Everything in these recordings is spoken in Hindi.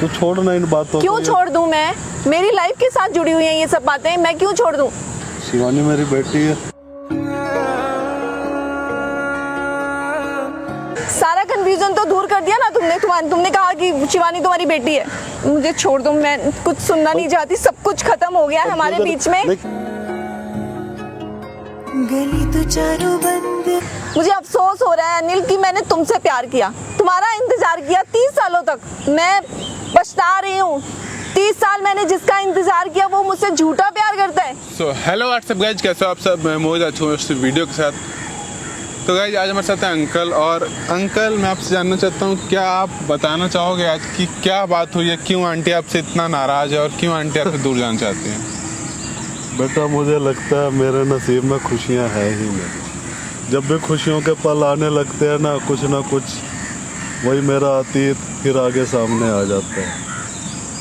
तो छोड़ना इन बातों क्यों छोड़ दूं मैं? मेरी लाइफ के साथ जुड़ी हुई हैं ये सब बातें, मैं क्यों छोड़ दूं? शिवानी मेरी बेटी है। सारा कंफ्यूजन तो दूर कर दिया ना तुमने। तुमने कहा कि शिवानी तुम्हारी बेटी है। मुझे छोड़ दो, मैं कुछ सुनना नहीं चाहती। सब कुछ खत्म हो गया है हमारे बीच में। गली तो चारों बंद। मुझे अफसोस हो रहा है अनिल कि मैंने तुमसे प्यार किया, तुम्हारा इंतजार किया 30 सालों तक। मैं पछता रही हूँ। 30 साल मैंने जिसका इंतजार किया वो मुझसे झूठा प्यार करता है। हेलो व्हाट्सअप गाइज, कैसे हो आप सब? मैं मौज अच्छा हूँ इस वीडियो के साथ। तो गाइज आज हमारे साथ है अंकल। और अंकल, मैं आपसे जानना चाहता हूँ, क्या आप बताना चाहोगे आज की क्या बात हुई है? क्यों आंटी आपसे इतना नाराज है और क्यों आंटी आपसे दूर जाना चाहती हैं? बेटा मुझे लगता है मेरे नसीब में खुशियाँ हैं ही नहीं। जब भी खुशियों के पल आने लगते हैं ना कुछ वही मेरा अतीत फिर आगे सामने आ जाता है,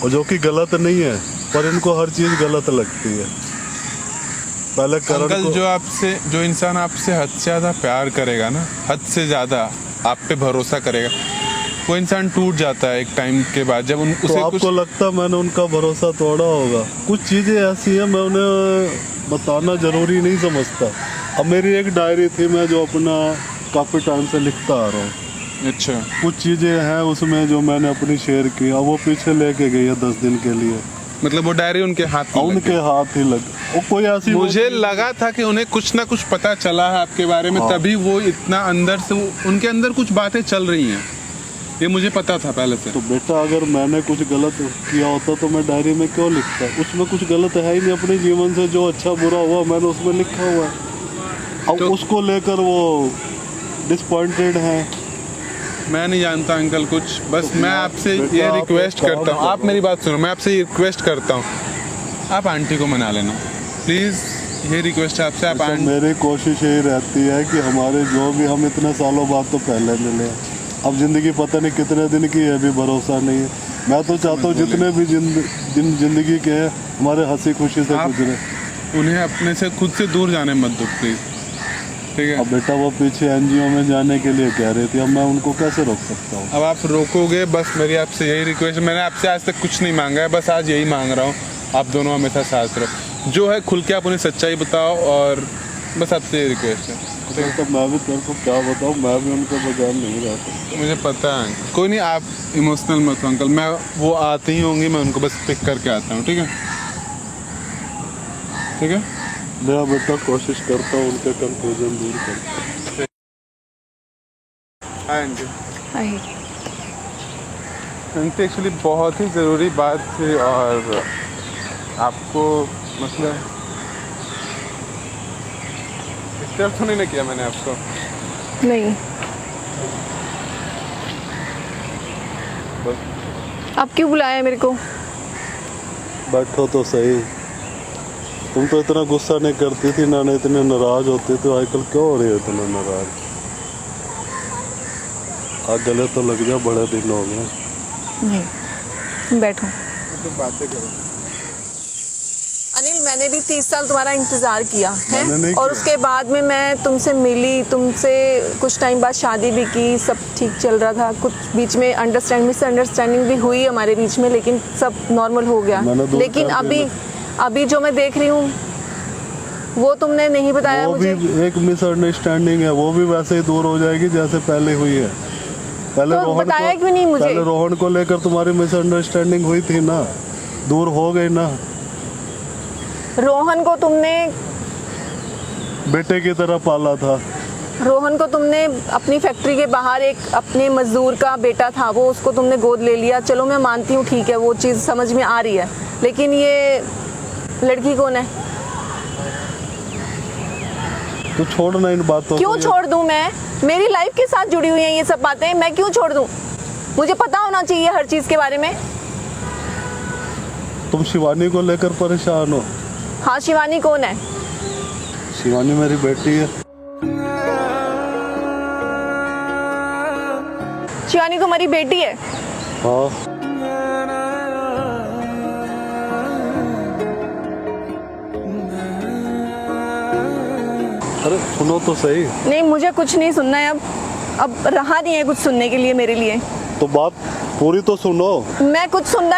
और जो कि गलत नहीं है, पर इनको हर चीज़ गलत लगती है। पहले अंकल, जो इंसान आपसे हद से ज़्यादा प्यार करेगा ना, हद से ज़्यादा आप पे भरोसा करेगा, वो इंसान टूट जाता है एक टाइम के बाद। जब उसे तो आपको लगता है मैंने उनका भरोसा तोड़ा होगा? कुछ चीज़ें ऐसी हैं मैं उन्हें बताना ज़रूरी नहीं समझता। अब मेरी एक डायरी थी मैं जो अपना काफ़ी टाइम से लिखता आ रहा हूँ। अच्छा, कुछ चीज़ें हैं उसमें जो मैंने अपनी शेयर की, अब वो पीछे लेके गई है 10 दिन के लिए। मतलब वो डायरी उनके हाथ में उनके हाथ ही लग, वो कोई ऐसी, मुझे लगा था कि उन्हें कुछ ना कुछ पता चला है आपके बारे में, तभी वो इतना अंदर से, उनके अंदर कुछ बातें चल रही हैं, ये मुझे पता था पहले से। तो बेटा अगर मैंने कुछ गलत किया होता तो मैं डायरी में क्यों लिखता? उसमें कुछ गलत है ही नहीं। अपने जीवन से जो अच्छा बुरा हुआ मैंने उसमें लिखा हुआ है। अब तो उसको लेकर वो डिसपॉइंटेड है। मैं नहीं जानता अंकल कुछ, बस तो मैं आपसे ये रिक्वेस्ट करता हूँ, आप मेरी बात सुनो, मैं आपसे ये रिक्वेस्ट करता हूँ, आप आंटी को मना लेना प्लीज़। ये रिक्वेस्ट है आपसे। आप मेरी कोशिश यही रहती है कि हमारे जो भी, हम इतने सालों बाद तो पहले मिले, अब ज़िंदगी पता नहीं कितने दिन की है, भी भरोसा नहीं है। मैं तो चाहता हूँ जितने भी दिन जिंदगी के हैं हमारे हंसी खुशी से गुजरे। उन्हें अपने से खुद से दूर जाने मत दो प्लीज़, ठीक है? अब बेटा वो पीछे एनजीओ में जाने के लिए कह रही थी, अब मैं उनको कैसे रोक सकता हूँ? अब आप रोकोगे? बस मेरी आपसे यही रिक्वेस्ट है। मैंने आपसे आज तक कुछ नहीं मांगा है, बस आज यही मांग रहा हूँ, आप दोनों हमेशा साथ रहो। जो है खुल के आप उन्हें सच्चाई बताओ, और बस आपसे ये रिक्वेस्ट है। तो मैं भी तेरे को क्या बताऊँ, मैं भी उनके बगैर नहीं रह सकता। मुझे पता है, कोई नहीं, आप इमोशनल मत हो अंकल। मैं वो आती ही होंगी, मैं उनको बस पिक करके आता हूँ, ठीक है? ठीक है, मैं बेटा कोशिश करता हूँ उनके कंफ्यूजन दूर कर। हाँ आंटी। आंटी एक्चुअली बहुत ही ज़रूरी बात थी, और आपको मतलब डिस्टर्ब तो नहीं ना किया मैंने आपको? नहीं। बस आप क्यों बुलाया मेरे को? बैठो तो सही। तुम तो इतना गुस्सा नहीं करती थी ना, इतने नाराज होती थी, आजकल क्यों हो रही है इतना नाराज? आज गले तो लग जा, बड़े दिन हो गए। नहीं, बैठो। तो बातें करो। अनिल, मैंने भी 30 साल तुम्हारा इंतजार किया है, और किया। उसके बाद में मैं तुमसे मिली, तुमसे कुछ टाइम बाद शादी भी की, सब ठीक चल रहा था। कुछ बीच में मिसअंडरस्टैंडिंग भी हुई हमारे बीच में, लेकिन सब नॉर्मल हो गया। लेकिन अभी जो मैं देख रही हूँ वो तुमने नहीं बताया मुझे। भी एक मिसअंडरस्टैंडिंग है, वो भी वैसे ही दूर हो जाएगी जैसे पहले हुई है। पहले तो बताया क्यों नहीं मुझे? पहले रोहन को लेकर तुम्हारी मिसअंडरस्टैंडिंग हुई थी ना, दूर हो गई ना। रोहन को तुमने बेटे की तरह पाला था। रोहन को तुमने अपनी फैक्ट्री के बाहर, एक अपने मजदूर का बेटा था वो, उसको तुमने गोद ले लिया। चलो मैं मानती हूँ, ठीक है, वो चीज़ समझ में आ रही है, लेकिन ये लड़की कौन है? तो छोड़ना इन बातों। क्यों छोड़ दूं मैं? मेरी लाइफ के साथ जुड़ी हुई हैं ये सब बातें, मैं क्यों छोड़ दूं? मुझे पता होना चाहिए हर चीज़ के बारे में। तुम शिवानी को लेकर परेशान हो? हाँ, शिवानी कौन है? शिवानी मेरी बेटी है। शिवानी तुम्हारी बेटी है? हाँ। अरे सुनो तो सही। नहीं, मुझे कुछ नहीं सुनना है अब रहा नहीं है कुछ सुनने के लिए मेरे लिए। तो बात पूरी तो सुनो। मैं कुछ सुनना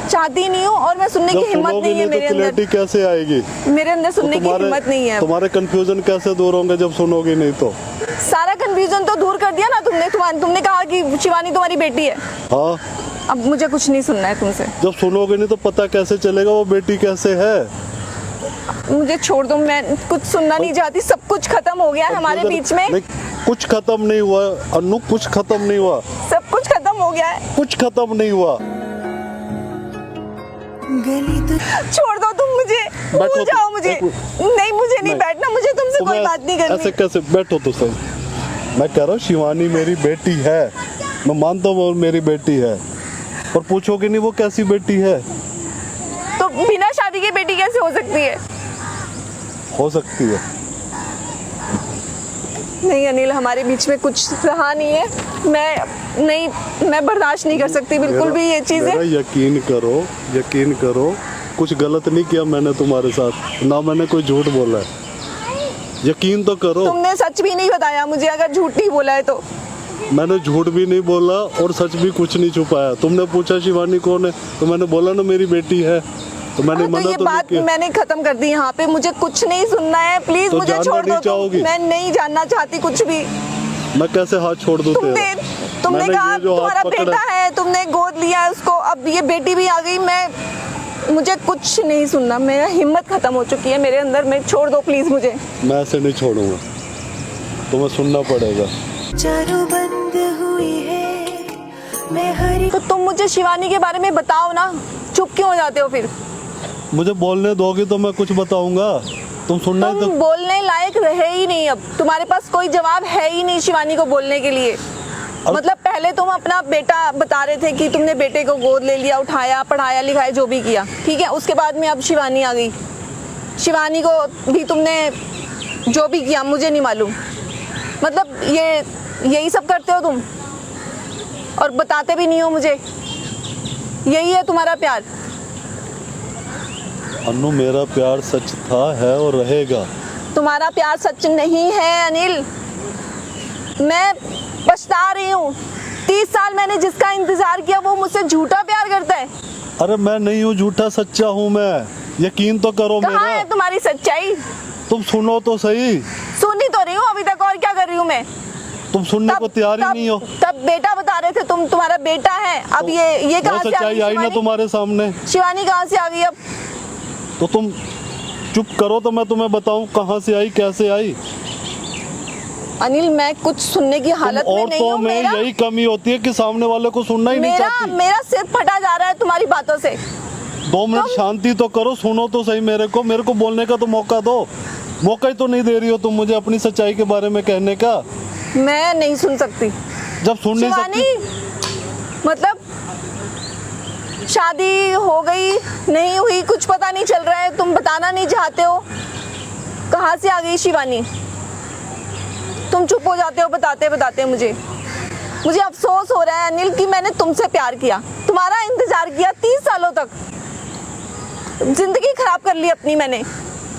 चाहती नहीं हूँ और मैं सुनने जब की हिम्मत सुनोगे नहीं है नहीं मेरे तो अंदर। क्लैरिटी कैसे आएगी? मेरे अंदर सुनने की हिम्मत नहीं है। तुम्हारे कंफ्यूजन कैसे दूर होंगे जब सुनोगे नहीं तो? सारा कंफ्यूजन तो दूर कर दिया ना तुमने। तुमने कहा कि शिवानी तुम्हारी बेटी है। हाँ, अब मुझे कुछ नहीं सुनना है तुमसे। जब सुनोगे नहीं तो पता कैसे चलेगा वो बेटी कैसे है? मुझे छोड़ दो, मैं कुछ सुनना नहीं चाहती। सब कुछ खत्म हो गया है हमारे बीच में। नहीं, कुछ खत्म नहीं हुआ अनु, कुछ खत्म नहीं हुआ। सब कुछ खत्म हो गया है। कुछ खत्म नहीं हुआ। गली तो छोड़ दो तुम मुझे, भूल बैठो जाओ तुम, मुझे। बैठो। नहीं, मुझे नहीं बैठना, मुझे तुमसे कोई तुम्हें बात नहीं करनी। ऐसे कैसे? बैठो तो सही। मैं कह रहा हूँ शिवानी मेरी बेटी है, मैं मानता हूँ वो मेरी बेटी है, और पूछोगे नहीं वो कैसी बेटी है? तो बिना शादी के बेटी कैसे हो सकती है? हो सकती है। नहीं अनिल, हमारे बीच में कुछ रहा नहीं है। मैं बर्दाश्त नहीं कर सकती बिल्कुल भी ये चीजें। मेरा यकीन करो, कुछ गलत नहीं किया मैंने तुम्हारे साथ, ना मैंने कोई झूठ बोला है। यकीन तो करो। तुमने सच भी नहीं बताया मुझे, अगर झूठ नहीं बोला है तो। मैंने झूठ भी नहीं बोला और सच भी कुछ नहीं छुपाया। तुमने पूछा शिवानी कौन है, तो मैंने बोला ना मेरी बेटी है, तो मैंने हाँ, तो मना ये तो नहीं बात किया। मैंने खत्म कर दी यहाँ पे। मुझे कुछ नहीं सुनना है, प्लीज तो मुझे जानना छोड़ नहीं दो चाहोगी? मैं नहीं जानना चाहती कुछ भी। मैं कैसे हाथ छोड़ दूं तेरा? तुमने मैंने कहा ये जो हाथ तुम्हारा पकड़ा- बेटा है, तुमने गोद लिया है उसको, अब ये बेटी भी आ गई। मुझे कुछ नहीं सुनना, मेरा हिम्मत खत्म हो चुकी है मेरे अंदर। मैं छोड़ दो प्लीज मुझे। मैं ऐसे नहीं छोड़ूंगा, तुम्हें सुनना पड़ेगा। चारों बंद हुई है, मैं हरी तो तुम मुझे शिवानी के बारे में बताओ ना, चुप क्यों हो जाते हो फिर? मुझे बोलने दोगे तो मैं कुछ बताऊंगा। तुम सुनना ही तुम तो। बोलने लायक रहे ही नहीं, अब तुम्हारे पास कोई जवाब है ही नहीं शिवानी को बोलने के लिए। मतलब पहले तुम अपना बेटा बता रहे थे कि तुमने बेटे को गोद ले लिया, उठाया, पढ़ाया, लिखाया, जो भी किया, ठीक है। उसके बाद में अब शिवानी आ गई। शिवानी को भी तुमने जो भी किया मुझे नहीं मालूम। मतलब यही सब करते हो तुम और बताते भी नहीं हो मुझे। यही है तुम्हारा प्यार? अनु, मेरा प्यार सच था, है और रहेगा। तुम्हारा प्यार सच नहीं है अनिल। मैं पछता रही हूँ। 30 साल मैंने जिसका इंतजार किया वो मुझसे झूठा प्यार करता है। अरे मैं नहीं हूँ झूठा, सच्चा हूँ मैं। यकीन तो करो कहाँ मेरा। है तुम्हारी सच्चाई? तुम सुनो तो सही। सुनी तो रही हूँ अभी तक, और क्या कर रही हूँ मैं? तुम सुनने को तैयार ही नहीं हो। तब बेटा बता रहे थे तुम, तुम्हारा बेटा है। अब ये वो कहाँ से आ सच्चाई गई आई ना शिवानी? तुम्हारे सामने। शिवानी कहाँ से आ गई अब? तो तुम चुप करो तो मैं तुम्हें बताऊं कहाँ से आई, कैसे आई। अनिल, मैं कुछ सुनने की हालत में नहीं औरतों हूँ। में यही कमी होती है कि सामने वाले को सुनना ही नहीं चाहती। मेरा सिर फटा जा रहा है तुम्हारी बातों से। 2 मिनट शांति तो करो, सुनो तो सही मेरे को बोलने का तो मौका दो। मौका ही तो नहीं दे रही हो तुम मुझे अपनी सच्चाई के बारे में कहने का। मैं नहीं सुन सकती। जब सुन नहीं शिवानी, सकती, मतलब शादी हो गई नहीं हुई कुछ पता नहीं चल रहा है, तुम बताना नहीं चाहते हो। कहाँ से आ गई शिवानी? तुम चुप हो जाते हो बताते बताते। मुझे अफसोस हो रहा है अनिल कि मैंने तुमसे प्यार किया, तुम्हारा इंतजार किया 30 सालों तक। जिंदगी खराब कर ली अपनी मैंने।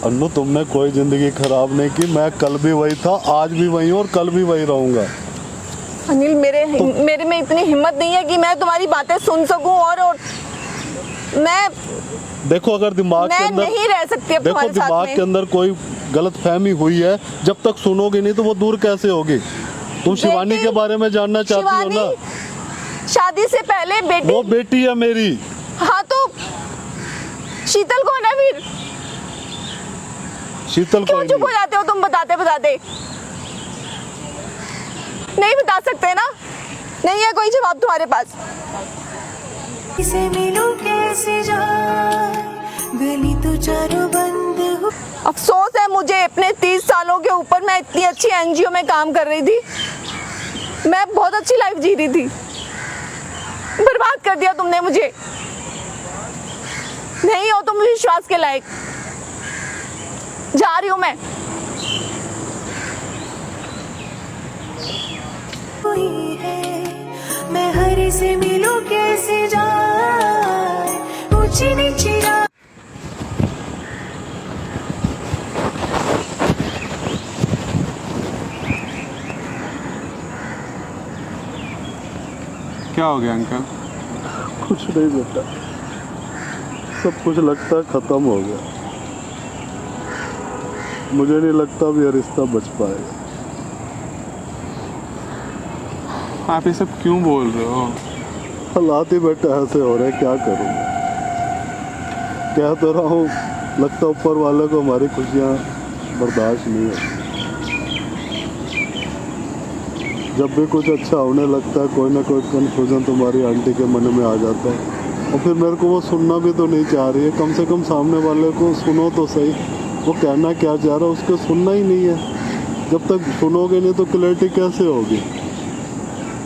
अन्नू तुमने कोई जिंदगी खराब नहीं की। मैं कल भी वही था, आज भी वही हूँ और कल भी वही रहूंगा। अनिल, मेरे में इतनी हिम्मत नहीं है कि मैं तुम्हारी बातें सुन सकूं और मैं देखो अगर दिमाग के मैं अंदर नहीं रह सकती अब देखो तुम्हारे साथ दिमाग में। के अंदर कोई गलत फहमी हुई है, जब तक सुनोगे नहीं तो वो दूर कैसे होगी? तुम शिवानी के बारे में जानना चाहती हो ना? शिवानी, शादी से पहले बेटी। वो बेटी है मेरी। हाँ तो शीतल कौन है फिर? शीतल क्यों कोई चुप हो नहीं। जाते हो तुम बताते बताते? नहीं बता सकते ना? नहीं है कोई जवाब तुम्हारे पास? से मिलूं कैसे जाए, गली तो चारों बंद हो। अफसोस है मुझे अपने 30 सालों के ऊपर। मैं इतनी अच्छी एनजीओ में काम कर रही थी, मैं बहुत अच्छी लाइफ जी रही थी, बर्बाद कर दिया तुमने मुझे। नहीं हो तुम विश्वास के लायक। जा रही हूं मैं। हुई है, मैं हरी से मिलूं कैसे जाए, ऊंची नीची रात। क्या हो गया अंकल? कुछ नहीं बेटा, सब कुछ लगता है खत्म हो गया। मुझे नहीं लगता अब ये रिश्ता बच पाएगा। आप ये सब क्यों बोल रहे हो? हालात ही बेटा ऐसे हो रहे, क्या करूँ? कह तो रहा हूँ, लगता ऊपर वाले को हमारी खुशियाँ बर्दाश्त नहीं है। जब भी कुछ अच्छा होने लगता है, कोई ना कोई कन्फ्यूजन तुम्हारी आंटी के मन में आ जाता है, और फिर मेरे को वो सुनना भी तो नहीं चाह रही है। कम से कम सामने वाले को सुनो तो सही, वो कहना क्या चाह रहा है उसको सुनना ही नहीं है। जब तक सुनोगे नहीं तो क्लैरिटी कैसे होगी?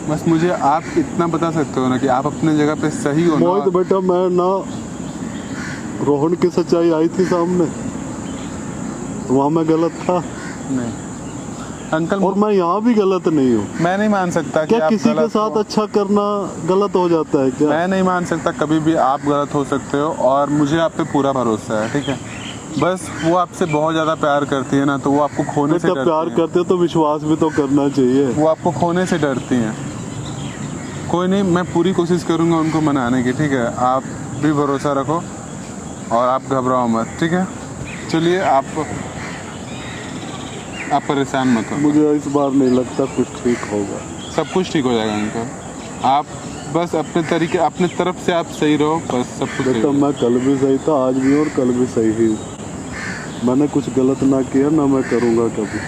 बस मुझे आप इतना बता सकते हो ना कि आप अपने जगह पे सही हो ना। मोहित बेटा, मैं ना रोहन की सच्चाई आई थी सामने, वहाँ मैं गलत था नहीं अंकल, और मैं यहाँ भी गलत नहीं हूँ। मैं नहीं मान सकता कि क्या आप किसी के गलत साथ हो। अच्छा करना गलत हो जाता है क्या? मैं नहीं मान सकता कभी भी आप गलत हो सकते हो, और मुझे आप पे पूरा भरोसा है, ठीक है। बस वो आपसे बहुत ज़्यादा प्यार करती है ना, तो वो आपको खोने से बेटा डरती प्यार हैं। करते तो विश्वास भी तो करना चाहिए। वो आपको खोने से डरती हैं। कोई नहीं, मैं पूरी कोशिश करूँगा उनको मनाने की, ठीक है। आप भी भरोसा रखो और आप घबराओ मत, ठीक है। चलिए, आप परेशान मत हो। मुझे इस बार नहीं लगता कुछ ठीक होगा। सब कुछ ठीक हो जाएगा अंकल। आप बस अपने तरीके, अपने तरफ से आप सही रहो, बस सब कुछ सही बेटा होगा। मैं कल भी सही था, आज भी, और कल भी सही ही हूँ। मैंने कुछ गलत ना किया, ना मैं करूँगा कभी।